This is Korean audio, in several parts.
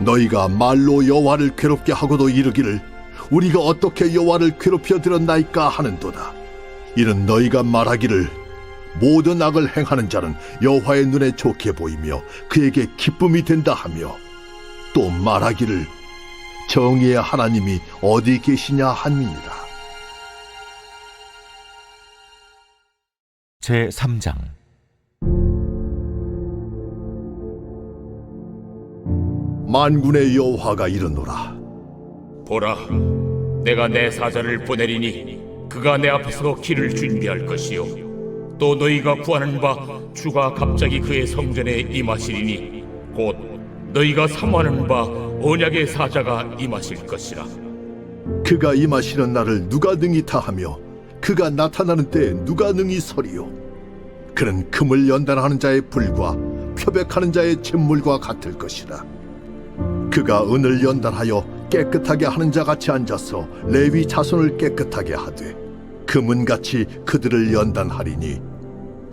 너희가 말로 여호와를 괴롭게 하고도 이르기를 우리가 어떻게 여호와를 괴롭혀 드렸나이까 하는도다. 이는 너희가 말하기를 모든 악을 행하는 자는 여호와의 눈에 좋게 보이며 그에게 기쁨이 된다 하며, 또 말하기를 정의의 하나님이 어디 계시냐 함이니라. 제3장. 만군의 여호와가 이르노라. 보라, 내가 내 사자를 보내리니 그가 내 앞에서 길을 준비할 것이요 또 너희가 구하는 바 주가 갑자기 그의 성전에 임하시리니 곧 너희가 사모하는 바 언약의 사자가 임하실 것이라. 그가 임하시는 날을 누가 능히 다하며 그가 나타나는 때에 누가 능히 서리요. 그는 금을 연단하는 자의 불과 표백하는 자의 잿물과 같을 것이라. 그가 은을 연단하여 깨끗하게 하는 자 같이 앉아서 레위 자손을 깨끗하게 하되 금은같이 그들을 연단하리니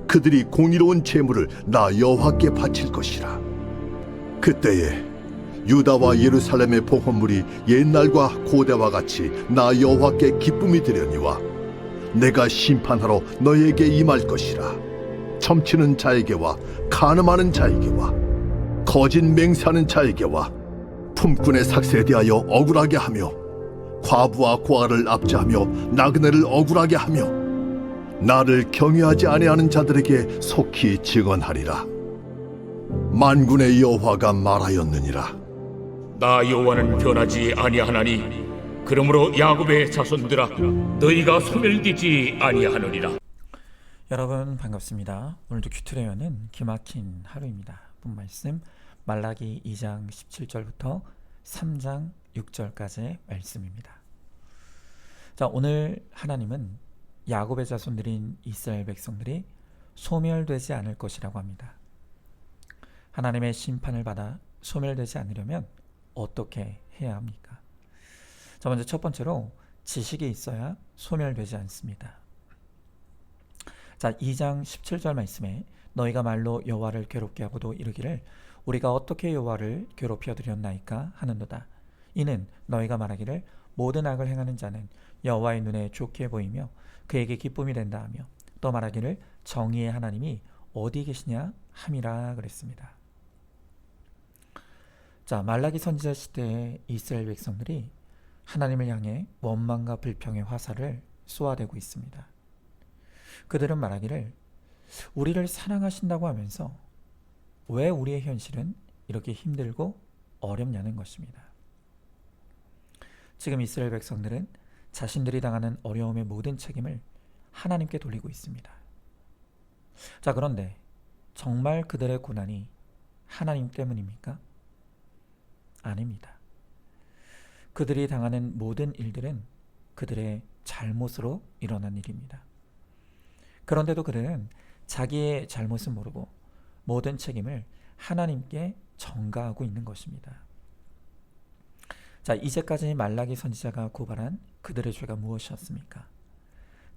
그들이 공의로운 제물을 나 여호와께 바칠 것이라. 그때에 유다와 예루살렘의 봉헌물이 옛날과 고대와 같이 나 여호와께 기쁨이 되려니와 내가 심판하러 너희에게 임할 것이라. 점치는 자에게와 간음하는 자에게와 거짓 맹세하는 자에게와 품꾼의 삭세에 대하여 억울하게 하며 과부와 고아를 압제하며 나그네를 억울하게 하며 나를 경외하지 아니하는 자들에게 속히 증언하리라. 만군의 여호와가 말하였느니라. 나 여호와는 변하지 아니하나니 그러므로 야곱의 자손들아 너희가 소멸되지 아니하느니라. 여러분 반갑습니다. 오늘도 큐트레어는 기막힌 하루입니다. 본 말씀 말라기 2장 17절부터 3장 6절까지의 말씀입니다. 자, 오늘 하나님은 야곱의 자손들인 이스라엘 백성들이 소멸되지 않을 것이라고 합니다. 하나님의 심판을 받아 소멸되지 않으려면 어떻게 해야 합니까? 자, 먼저 첫 번째로 지식이 있어야 소멸되지 않습니다. 자, 2장 17절 말씀에 너희가 말로 여호와를 괴롭게 하고도 이르기를 우리가 어떻게 여호와를 괴롭혀 드렸나이까 하는도다. 이는 너희가 말하기를 모든 악을 행하는 자는 여호와의 눈에 좋게 보이며 그에게 기쁨이 된다 하며, 또 말하기를 정의의 하나님이 어디 계시냐 함이라 그랬습니다. 자, 말라기 선지자 시대의 이스라엘 백성들이 하나님을 향해 원망과 불평의 화살을 쏘아대고 있습니다. 그들은 말하기를 우리를 사랑하신다고 하면서 왜 우리의 현실은 이렇게 힘들고 어렵냐는 것입니다. 지금 이스라엘 백성들은 자신들이 당하는 어려움의 모든 책임을 하나님께 돌리고 있습니다. 자, 그런데 정말 그들의 고난이 하나님 때문입니까? 아닙니다. 그들이 당하는 모든 일들은 그들의 잘못으로 일어난 일입니다. 그런데도 그들은 자기의 잘못은 모르고 모든 책임을 하나님께 전가하고 있는 것입니다. 자, 이제까지 말라기 선지자가 고발한 그들의 죄가 무엇이었습니까?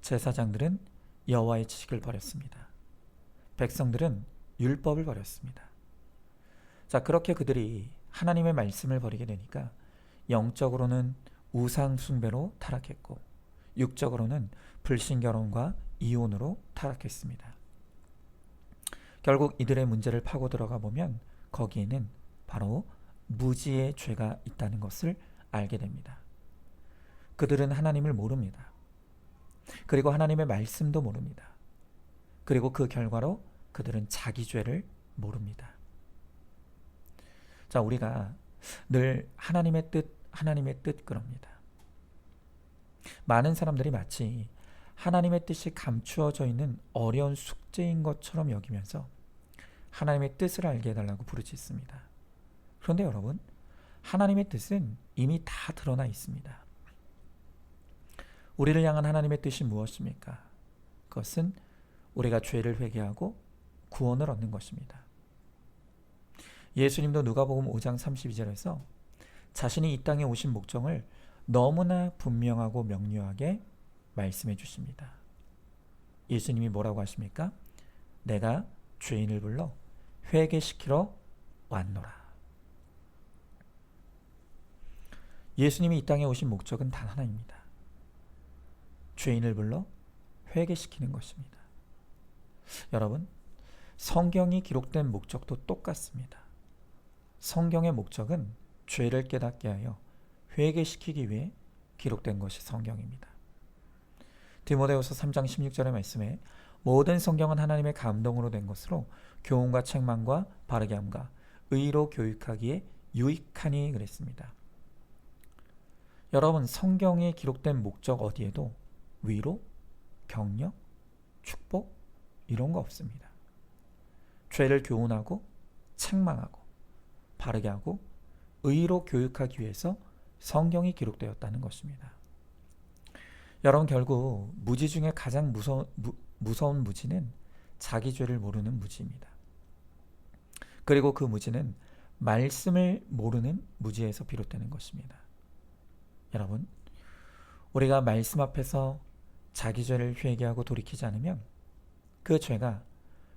제사장들은 여호와의 지식을 버렸습니다. 백성들은 율법을 버렸습니다. 자, 그렇게 그들이 하나님의 말씀을 버리게 되니까 영적으로는 우상 숭배로 타락했고 육적으로는 불신결혼과 이혼으로 타락했습니다. 결국 이들의 문제를 파고 들어가 보면 거기에는 바로 무지의 죄가 있다는 것을 알게 됩니다. 그들은 하나님을 모릅니다. 그리고 하나님의 말씀도 모릅니다. 그리고 그 결과로 그들은 자기 죄를 모릅니다. 자, 우리가 늘 하나님의 뜻 그럽니다. 많은 사람들이 마치 하나님의 뜻이 감추어져 있는 어려운 숙제인 것처럼 여기면서 하나님의 뜻을 알게 해달라고 부르짖습니다. 그런데 여러분, 하나님의 뜻은 이미 다 드러나 있습니다. 우리를 향한 하나님의 뜻이 무엇입니까? 그것은 우리가 죄를 회개하고 구원을 얻는 것입니다. 예수님도 누가복음 5장 32절에서 자신이 이 땅에 오신 목적을 너무나 분명하고 명료하게 말씀해 주십니다. 예수님이 뭐라고 하십니까? 내가 죄인을 불러 회개시키러 왔노라. 예수님이 이 땅에 오신 목적은 단 하나입니다. 죄인을 불러 회개시키는 것입니다. 여러분, 성경이 기록된 목적도 똑같습니다. 성경의 목적은 죄를 깨닫게 하여 회개시키기 위해 기록된 것이 성경입니다. 디모데후서 3장 16절의 말씀에 모든 성경은 하나님의 감동으로 된 것으로 교훈과 책망과 바르게 함과 의로 교육하기에 유익하니 그랬습니다. 여러분, 성경에 기록된 목적 어디에도 위로, 격려, 축복 이런 거 없습니다. 죄를 교훈하고 책망하고 바르게 하고 의로 교육하기 위해서 성경이 기록되었다는 것입니다. 여러분, 결국 무지 중에 가장 무서운 무지는 자기 죄를 모르는 무지입니다. 그리고 그 무지는 말씀을 모르는 무지에서 비롯되는 것입니다. 여러분, 우리가 말씀 앞에서 자기 죄를 회개하고 돌이키지 않으면 그 죄가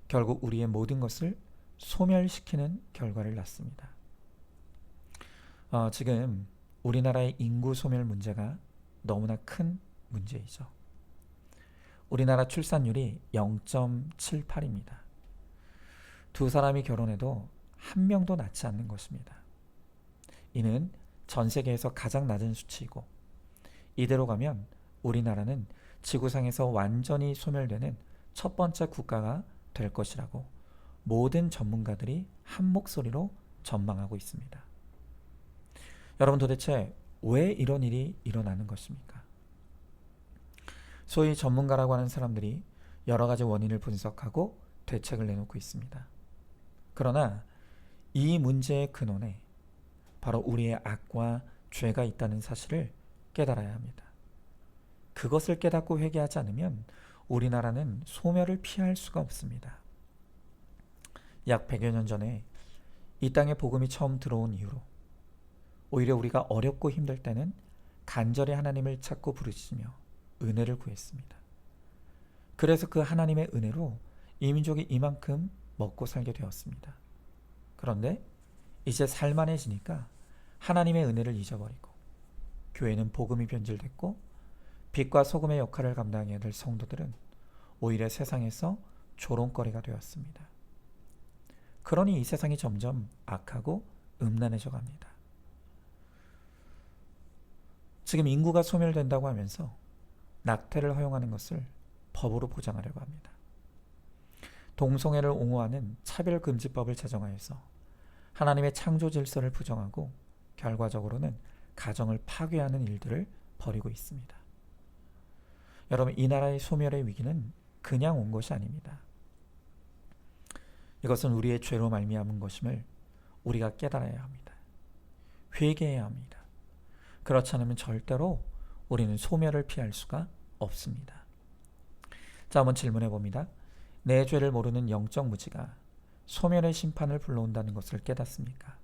결국 우리의 모든 것을 소멸시키는 결과를 낳습니다. 지금 우리나라의 인구 소멸 문제가 너무나 큰 문제이죠. 우리나라 출산율이 0.78입니다. 두 사람이 결혼해도 한 명도 낳지 않는 것입니다. 이는 전 세계에서 가장 낮은 수치이고 이대로 가면 우리나라는 지구상에서 완전히 소멸되는 첫 번째 국가가 될 것이라고 모든 전문가들이 한 목소리로 전망하고 있습니다. 여러분, 도대체 왜 이런 일이 일어나는 것입니까? 소위 전문가라고 하는 사람들이 여러 가지 원인을 분석하고 대책을 내놓고 있습니다. 그러나 이 문제의 근원에 바로 우리의 악과 죄가 있다는 사실을 깨달아야 합니다. 그것을 깨닫고 회개하지 않으면 우리나라는 소멸을 피할 수가 없습니다. 약 100여 년 전에 이 땅에 복음이 처음 들어온 이후로 오히려 우리가 어렵고 힘들 때는 간절히 하나님을 찾고 부르짖으며 은혜를 구했습니다. 그래서 그 하나님의 은혜로 이 민족이 이만큼 먹고 살게 되었습니다. 그런데 이제 살만해지니까 하나님의 은혜를 잊어버리고 교회는 복음이 변질됐고 빛과 소금의 역할을 감당해야 될 성도들은 오히려 세상에서 조롱거리가 되었습니다. 그러니 이 세상이 점점 악하고 음란해져 갑니다. 지금 인구가 소멸된다고 하면서 낙태를 허용하는 것을 법으로 보장하려고 합니다. 동성애를 옹호하는 차별금지법을 제정하여서 하나님의 창조 질서를 부정하고 결과적으로는 가정을 파괴하는 일들을 벌이고 있습니다. 여러분, 이 나라의 소멸의 위기는 그냥 온 것이 아닙니다. 이것은 우리의 죄로 말미암은 것임을 우리가 깨달아야 합니다. 회개해야 합니다. 그렇지 않으면 절대로 우리는 소멸을 피할 수가 없습니다. 자, 한번 질문해 봅니다. 내 죄를 모르는 영적 무지가 소멸의 심판을 불러온다는 것을 깨닫습니까?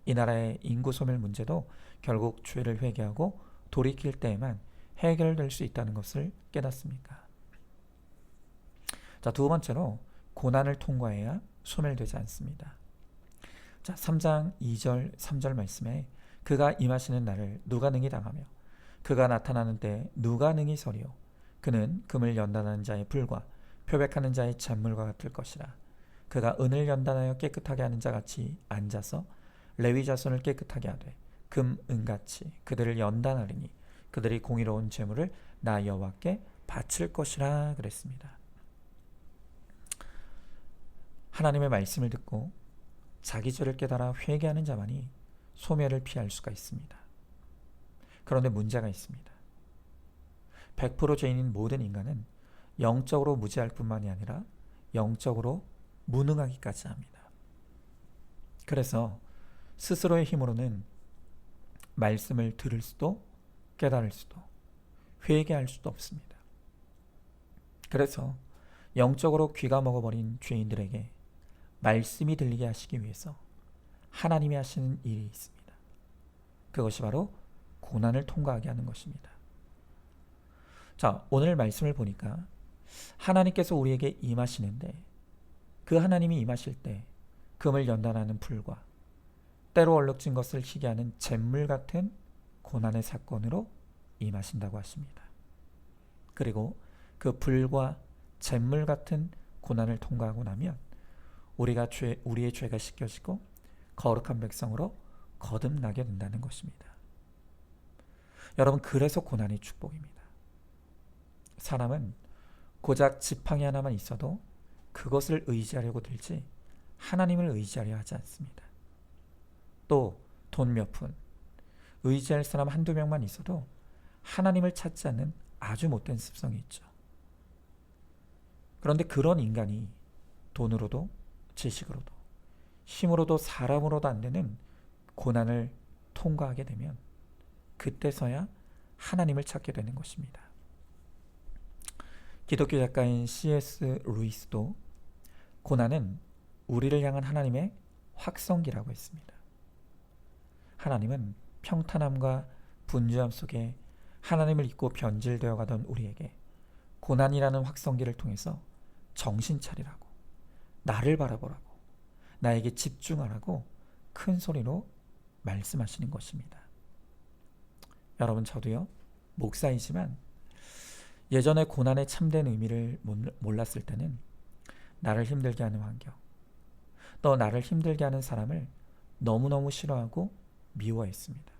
이 나라의 인구 소멸 문제도 결국 죄를 회개하고 돌이킬 때에만 해결될 수 있다는 것을 깨닫습니까? 자, 두 번째로 고난을 통과해야 소멸되지 않습니다. 자, 3장 2절 3절 말씀에 그가 임하시는 날을 누가 능히 당하며 그가 나타나는 때 누가 능히 서리요 그는 금을 연단하는 자의 불과 표백하는 자의 잔물과 같을 것이라. 그가 은을 연단하여 깨끗하게 하는 자같이 앉아서 레위 자손을 깨끗하게 하되 금, 은같이 그들을 연단하리니 그들이 공의로운 제물을 나 여호와께 바칠 것이라 그랬습니다. 하나님의 말씀을 듣고 자기 죄를 깨달아 회개하는 자만이 소멸을 피할 수가 있습니다. 그런데 문제가 있습니다. 100% 죄인인 모든 인간은 영적으로 무지할 뿐만이 아니라 영적으로 무능하기까지 합니다. 그래서 스스로의 힘으로는 말씀을 들을 수도 깨달을 수도 회개할 수도 없습니다. 그래서 영적으로 귀가 먹어버린 죄인들에게 말씀이 들리게 하시기 위해서 하나님이 하시는 일이 있습니다. 그것이 바로 고난을 통과하게 하는 것입니다. 자, 오늘 말씀을 보니까 하나님께서 우리에게 임하시는데 그 하나님이 임하실 때 금을 연단하는 불과 때로 얼룩진 것을 희게 하는 잿물 같은 고난의 사건으로 임하신다고 하십니다. 그리고 그 불과 잿물 같은 고난을 통과하고 나면 우리의 죄가 씻겨지고 거룩한 백성으로 거듭나게 된다는 것입니다. 여러분, 그래서 고난이 축복입니다. 사람은 고작 지팡이 하나만 있어도 그것을 의지하려고 들지 하나님을 의지하려 하지 않습니다. 또 돈 몇 푼, 의지할 사람 한두 명만 있어도 하나님을 찾지 않는 아주 못된 습성이 있죠. 그런데 그런 인간이 돈으로도 지식으로도 힘으로도 사람으로도 안 되는 고난을 통과하게 되면 그때서야 하나님을 찾게 되는 것입니다. 기독교 작가인 C.S. 루이스도 고난은 우리를 향한 하나님의 확성기라고 했습니다. 하나님은 평탄함과 분주함 속에 하나님을 잊고 변질되어 가던 우리에게 고난이라는 확성기를 통해서 정신 차리라고, 나를 바라보라고, 나에게 집중하라고 큰 소리로 말씀하시는 것입니다. 여러분, 저도요, 목사이지만 예전에 고난의 참된 의미를 몰랐을 때는 나를 힘들게 하는 환경, 또 나를 힘들게 하는 사람을 너무너무 싫어하고 미워했습니다.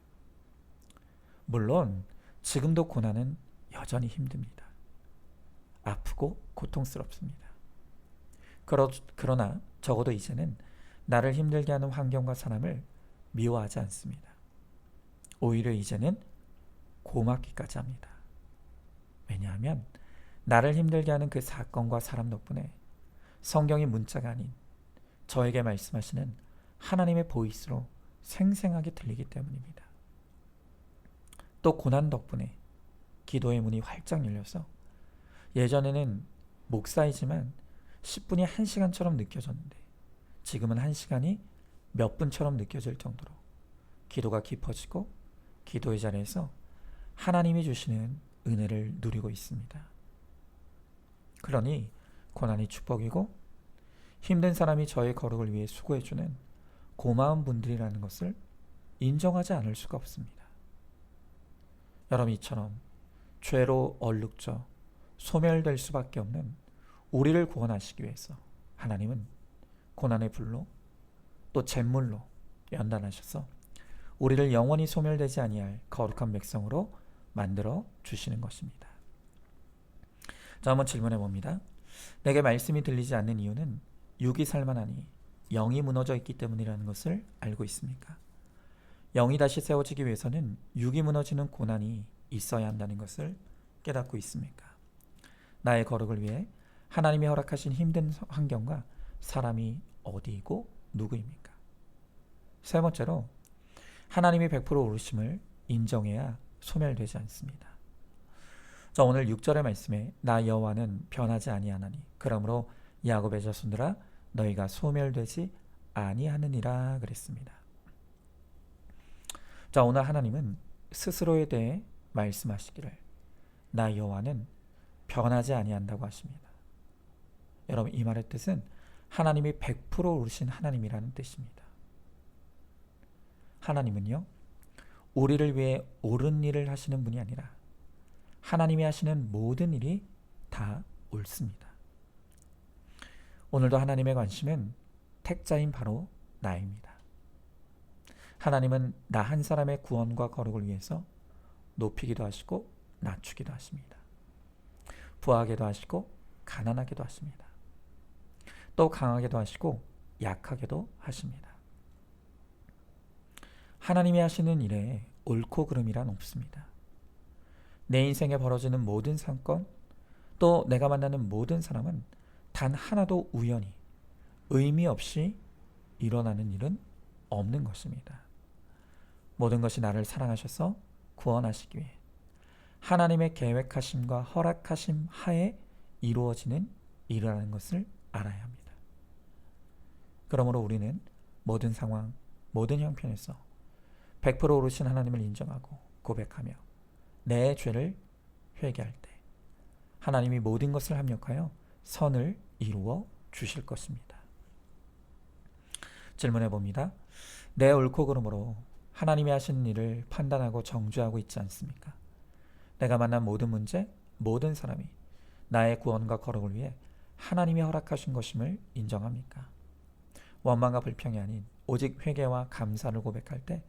물론 지금도 고난은 여전히 힘듭니다. 아프고 고통스럽습니다. 그러나 적어도 이제는 나를 힘들게 하는 환경과 사람을 미워하지 않습니다. 오히려 이제는 고맙기까지 합니다. 왜냐하면 나를 힘들게 하는 그 사건과 사람 덕분에 성경의 문자가 아닌 저에게 말씀하시는 하나님의 보이스로 생생하게 들리기 때문입니다. 또 고난 덕분에 기도의 문이 활짝 열려서 예전에는 목사이지만 10분이 1시간처럼 느껴졌는데 지금은 1시간이 몇 분처럼 느껴질 정도로 기도가 깊어지고 기도의 자리에서 하나님이 주시는 은혜를 누리고 있습니다. 그러니 고난이 축복이고 힘든 사람이 저의 거룩을 위해 수고해주는 고마운 분들이라는 것을 인정하지 않을 수가 없습니다. 여러분, 이처럼 죄로 얼룩져 소멸될 수밖에 없는 우리를 구원하시기 위해서 하나님은 고난의 불로 또 잿물로 연단하셔서 우리를 영원히 소멸되지 아니할 거룩한 백성으로 만들어 주시는 것입니다. 자, 한번 질문해 봅니다. 내게 말씀이 들리지 않는 이유는 육이 살만하니 영이 무너져 있기 때문이라는 것을 알고 있습니까? 영이 다시 세워지기 위해서는 육이 무너지는 고난이 있어야 한다는 것을 깨닫고 있습니까? 나의 거룩을 위해 하나님이 허락하신 힘든 환경과 사람이 어디이고 누구입니까? 세 번째로, 하나님이 100% 오르심을 인정해야 소멸되지 않습니다. 자, 오늘 6절의 말씀에 나 여호와는 변하지 아니하나니 그러므로 야곱의 자손들아 너희가 소멸되지 아니하느니라 그랬습니다. 자, 오늘 하나님은 스스로에 대해 말씀하시기를 나 여호와는 변하지 아니한다고 하십니다. 여러분, 이 말의 뜻은 하나님이 100% 오르신 하나님이라는 뜻입니다. 하나님은요, 우리를 위해 옳은 일을 하시는 분이 아니라 하나님이 하시는 모든 일이 다 옳습니다. 오늘도 하나님의 관심은 택자인 바로 나입니다. 하나님은 나 한 사람의 구원과 거룩을 위해서 높이기도 하시고 낮추기도 하십니다. 부하게도 하시고 가난하게도 하십니다. 또 강하게도 하시고 약하게도 하십니다. 하나님이 하시는 일에 옳고 그름이란 없습니다. 내 인생에 벌어지는 모든 사건, 또 내가 만나는 모든 사람은 단 하나도 우연히 의미 없이 일어나는 일은 없는 것입니다. 모든 것이 나를 사랑하셔서 구원하시기 위해 하나님의 계획하심과 허락하심 하에 이루어지는 일이라는 것을 알아야 합니다. 그러므로 우리는 모든 상황, 모든 형편에서 100% 오르신 하나님을 인정하고 고백하며 내 죄를 회개할 때 하나님이 모든 것을 합력하여 선을 이루어 주실 것입니다. 질문해 봅니다. 내 옳고 그름으로 하나님이 하신 일을 판단하고 정죄하고 있지 않습니까? 내가 만난 모든 문제, 모든 사람이 나의 구원과 거룩을 위해 하나님이 허락하신 것임을 인정합니까? 원망과 불평이 아닌 오직 회개와 감사를 고백할 때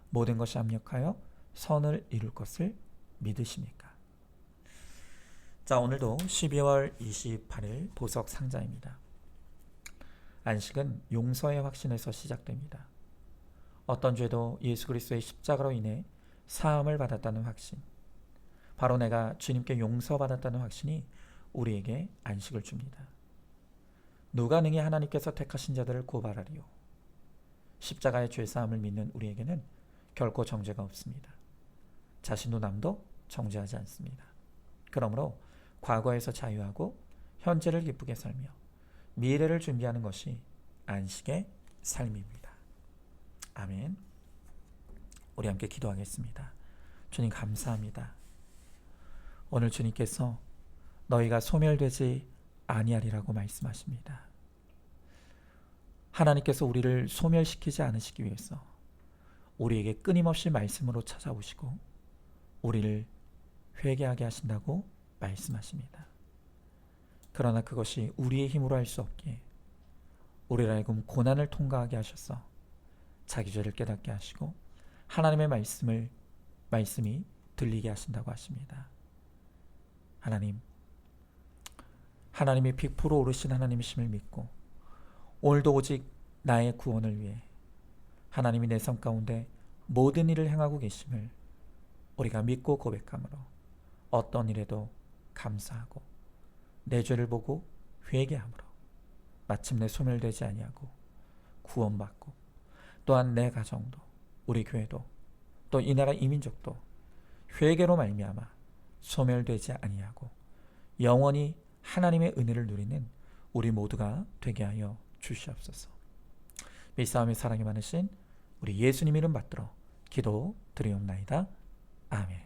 모든 것이 합력하여 선을 이룰 것을 믿으십니까? 자, 오늘도 12월 28일 보석 상자입니다. 안식은 용서의 확신에서 시작됩니다. 어떤 죄도 예수 그리스도의 십자가로 인해 사함을 받았다는 확신, 바로 내가 주님께 용서받았다는 확신이 우리에게 안식을 줍니다. 누가 능히 하나님께서 택하신 자들을 고발하리요? 십자가의 죄사함을 믿는 우리에게는 결코 정죄가 없습니다. 자신도 남도 정죄하지 않습니다. 그러므로 과거에서 자유하고 현재를 기쁘게 살며 미래를 준비하는 것이 안식의 삶입니다. 아멘. 우리 함께 기도하겠습니다. 주님 감사합니다. 오늘 주님께서 너희가 소멸되지 아니하리라고 말씀하십니다. 하나님께서 우리를 소멸시키지 않으시기 위해서 우리에게 끊임없이 말씀으로 찾아오시고 우리를 회개하게 하신다고 말씀하십니다. 그러나 그것이 우리의 힘으로 할 수 없기에 우리를 하여금 고난을 통과하게 하셔서 자기 죄를 깨닫게 하시고 하나님의 말씀이 들리게 하신다고 하십니다. 하나님이 100% 오르신 하나님이심을 믿고 오늘도 오직 나의 구원을 위해 하나님이 내 삶 가운데 모든 일을 행하고 계심을 우리가 믿고 고백함으로 어떤 일에도 감사하고 내 죄를 보고 회개함으로 마침내 소멸되지 아니하고 구원받고 또한 내 가정도 우리 교회도 또 이 나라 이민족도 회개로 말미암아 소멸되지 아니하고 영원히 하나님의 은혜를 누리는 우리 모두가 되게 하여 주시옵소서. 믿사오며 사랑이 많으신 우리 예수님 이름 받들어 기도 드리옵나이다. 아멘.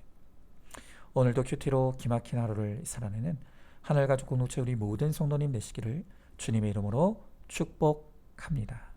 오늘도 큐티로 기막힌 하루를 살아내는 하늘가족 공동체 우리 모든 성도님 되시기를 주님의 이름으로 축복합니다.